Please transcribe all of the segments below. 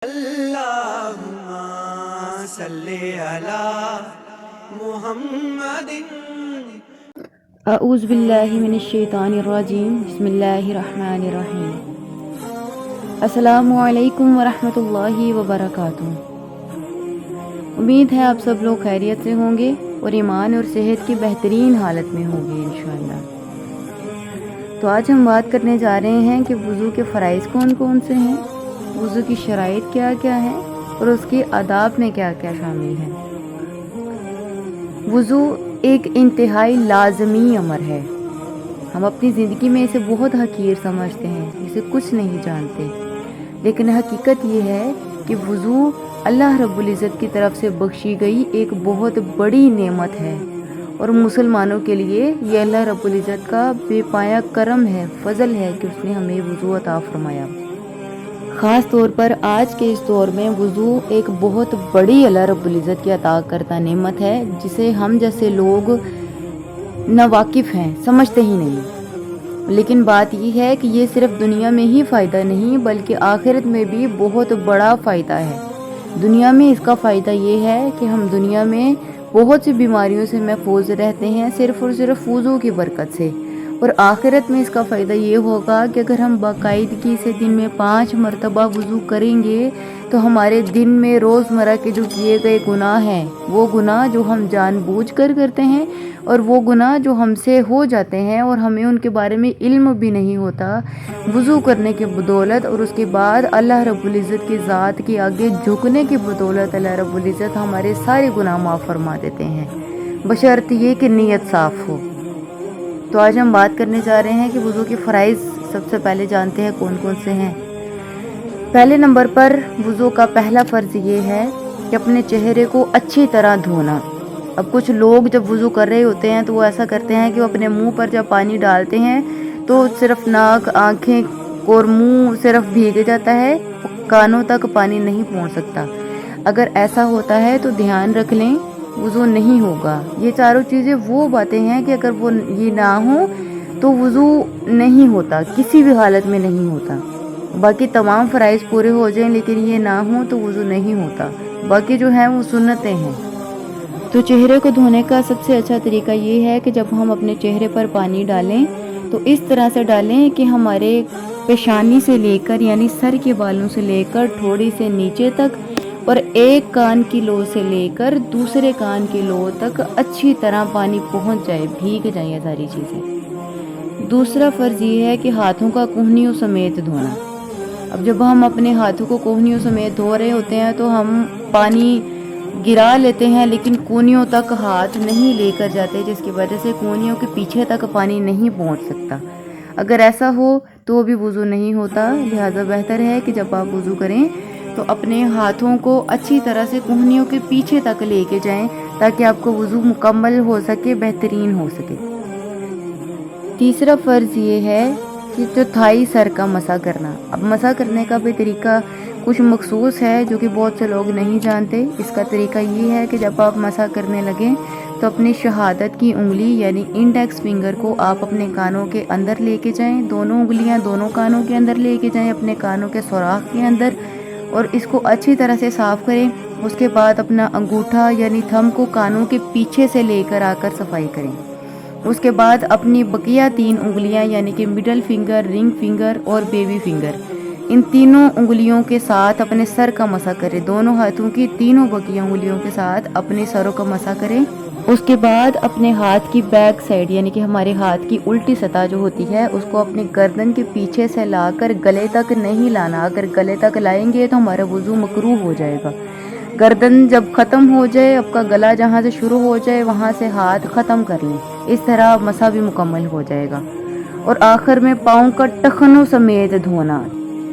اللهم صل على محمد. اعوذ باللہ من الشیطان الرجیم. بسم اللہ الرحمن الرحیم. السلام علیکم ورحمۃ اللہ وبرکاتہ. امید ہے آپ سب لوگ خیریت سے ہوں گے اور ایمان اور صحت کی بہترین حالت میں ہوں گے انشاءاللہ. تو آج ہم بات کرنے جا رہے ہیں کہ وضو کے فرائض کون کون سے ہیں، وضو کی شرائط کیا کیا ہیں اور اس کے آداب میں کیا کیا شامل ہیں. وضو ایک انتہائی لازمی امر ہے. ہم اپنی زندگی میں اسے بہت حقیر سمجھتے ہیں، اسے کچھ نہیں جانتے، لیکن حقیقت یہ ہے کہ وضو اللہ رب العزت کی طرف سے بخشی گئی ایک بہت بڑی نعمت ہے، اور مسلمانوں کے لیے یہ اللہ رب العزت کا بے پایا کرم ہے، فضل ہے کہ اس نے ہمیں وضو عطا فرمایا. خاص طور پر آج کے اس دور میں وضو ایک بہت بڑی اللہ رب العزت کی عطا کردہ نعمت ہے، جسے ہم جیسے لوگ ناواقف ہیں، سمجھتے ہی نہیں. لیکن بات یہ ہے کہ یہ صرف دنیا میں ہی فائدہ نہیں بلکہ آخرت میں بھی بہت بڑا فائدہ ہے. دنیا میں اس کا فائدہ یہ ہے کہ ہم دنیا میں بہت سی بیماریوں سے محفوظ رہتے ہیں صرف اور صرف وضو کی برکت سے، اور آخرت میں اس کا فائدہ یہ ہوگا کہ اگر ہم باقاعدگی سے دن میں 5 مرتبہ وضو کریں گے تو ہمارے دن میں روزمرہ کے جو کیے گئے گناہ ہیں، وہ گناہ جو ہم جان بوجھ کر کرتے ہیں اور وہ گناہ جو ہم سے ہو جاتے ہیں اور ہمیں ان کے بارے میں علم بھی نہیں ہوتا، وضو کرنے کے بدولت اور اس کے بعد اللہ رب العزت کی ذات کے آگے جھکنے کی بدولت اللہ رب العزت ہمارے سارے گناہ معاف فرما دیتے ہیں، بشرط یہ کہ نیت صاف ہو. تو آج ہم بات کرنے جا رہے ہیں کہ وضو کے فرائض سب سے پہلے جانتے ہیں کون کون سے ہیں. پہلے نمبر پر وضو کا پہلا فرض یہ ہے کہ اپنے چہرے کو اچھی طرح دھونا. اب کچھ لوگ جب وضو کر رہے ہوتے ہیں تو وہ ایسا کرتے ہیں کہ وہ اپنے منہ پر جب پانی ڈالتے ہیں تو صرف ناک، آنکھیں اور منہ صرف بھیگ جاتا ہے، کانوں تک پانی نہیں پہنچ سکتا. اگر ایسا ہوتا ہے تو دھیان رکھ لیں، وضو نہیں ہوگا. یہ چاروں چیزیں وہ باتیں ہیں کہ اگر وہ یہ نہ ہوں تو وضو نہیں ہوتا، کسی بھی حالت میں نہیں ہوتا. باقی تمام فرائض پورے ہو جائیں لیکن یہ نہ ہوں تو وضو نہیں ہوتا. باقی جو ہیں وہ سنتیں ہیں. تو چہرے کو دھونے کا سب سے اچھا طریقہ یہ ہے کہ جب ہم اپنے چہرے پر پانی ڈالیں تو اس طرح سے ڈالیں کہ ہمارے پیشانی سے لے کر یعنی سر کے بالوں سے لے کر تھوڑی سے نیچے تک اور ایک کان کی لو سے لے کر دوسرے کان کی لو تک اچھی طرح پانی پہنچ جائے، بھیگ جائیں یہ ساری چیزیں. دوسرا فرض یہ ہے کہ ہاتھوں کا کوہنیوں سمیت دھونا. اب جب ہم اپنے ہاتھوں کو کوہنیوں سمیت دھو رہے ہوتے ہیں تو ہم پانی گرا لیتے ہیں لیکن کونیوں تک ہاتھ نہیں لے کر جاتے، جس کی وجہ سے کونیوں کے پیچھے تک پانی نہیں پہنچ سکتا. اگر ایسا ہو تو بھی وضو نہیں ہوتا. لہٰذا بہتر ہے کہ جب آپ وضو کریں تو اپنے ہاتھوں کو اچھی طرح سے کونیوں کے پیچھے تک لے کے جائیں تاکہ آپ کو وضو مکمل ہو سکے، بہترین ہو سکے. تیسرا فرض یہ ہے کہ چوتھائی سر کا مسح کرنا. اب مسح کرنے کا بھی طریقہ کچھ مخصوص ہے جو کہ بہت سے لوگ نہیں جانتے. اس کا طریقہ یہ ہے کہ جب آپ مسح کرنے لگیں تو اپنی شہادت کی انگلی یعنی انڈیکس فنگر کو آپ اپنے کانوں کے اندر لے کے جائیں، دونوں انگلیاں دونوں کانوں کے اندر لے کے جائیں اپنے کانوں کے سوراخ کے اندر، اور اس کو اچھی طرح سے صاف کریں. اس کے بعد اپنا انگوٹھا یعنی تھم کو کانوں کے پیچھے سے لے کر آ کر صفائی کریں. اس کے بعد اپنی بقیہ 3 انگلیاں یعنی کہ مڈل فنگر، رنگ فنگر اور بیبی فنگر، ان تینوں انگلیوں کے ساتھ اپنے سر کا مسح کریں. دونوں ہاتھوں کی تینوں بقیہ انگلیوں کے ساتھ اپنے سروں کا مسح کریں. اس کے بعد اپنے ہاتھ کی بیک سائڈ یعنی کہ ہمارے ہاتھ کی الٹی سطح جو ہوتی ہے اس کو اپنے گردن کے پیچھے سے لا کر گلے تک نہیں لانا. اگر گلے تک لائیں گے تو ہمارا وضو مکروہ ہو جائے گا. گردن جب ختم ہو جائے، آپ کا گلا جہاں سے شروع ہو جائے وہاں سے ہاتھ ختم کر لیں. اس طرح مسح بھی مکمل ہو جائے گا. اور آخر میں پاؤں کا ٹخنوں سمیت دھونا،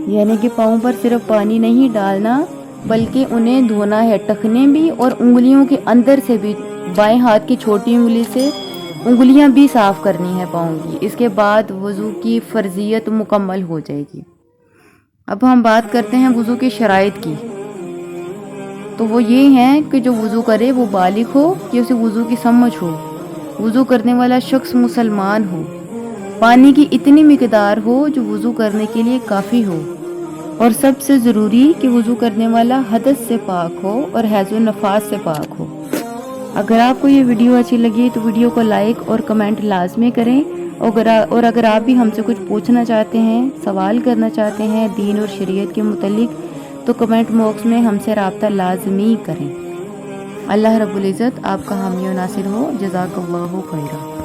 یعنی کہ پاؤں پر صرف پانی نہیں ڈالنا بلکہ انہیں دھونا ہے، ٹخنے بھی اور انگلیوں کے اندر سے بھی. بائیں ہاتھ کی چھوٹی انگلی سے انگلیاں بھی صاف کرنی ہے پاؤں کی. اس کے بعد وضو کی فرضیت مکمل ہو جائے گی. اب ہم بات کرتے ہیں وضو کی شرائط کی. تو وہ یہ ہیں کہ جو وضو کرے وہ بالغ ہو، کہ اسے وضو کی سمجھ ہو، وضو کرنے والا شخص مسلمان ہو، پانی کی اتنی مقدار ہو جو وضو کرنے کے لیے کافی ہو، اور سب سے ضروری کہ وضو کرنے والا حدث سے پاک ہو اور حیض و نفاس سے پاک ہو۔ اگر آپ کو یہ ویڈیو اچھی لگی تو ویڈیو کو لائک اور کمنٹ لازمی کریں، اور اگر آپ بھی ہم سے کچھ پوچھنا چاہتے ہیں، سوال کرنا چاہتے ہیں دین اور شریعت کے متعلق، تو کمنٹ باکس میں ہم سے رابطہ لازمی کریں۔ اللہ رب العزت آپ کا حامی و ناصر ہو۔ جزاک اللہ خیرہ۔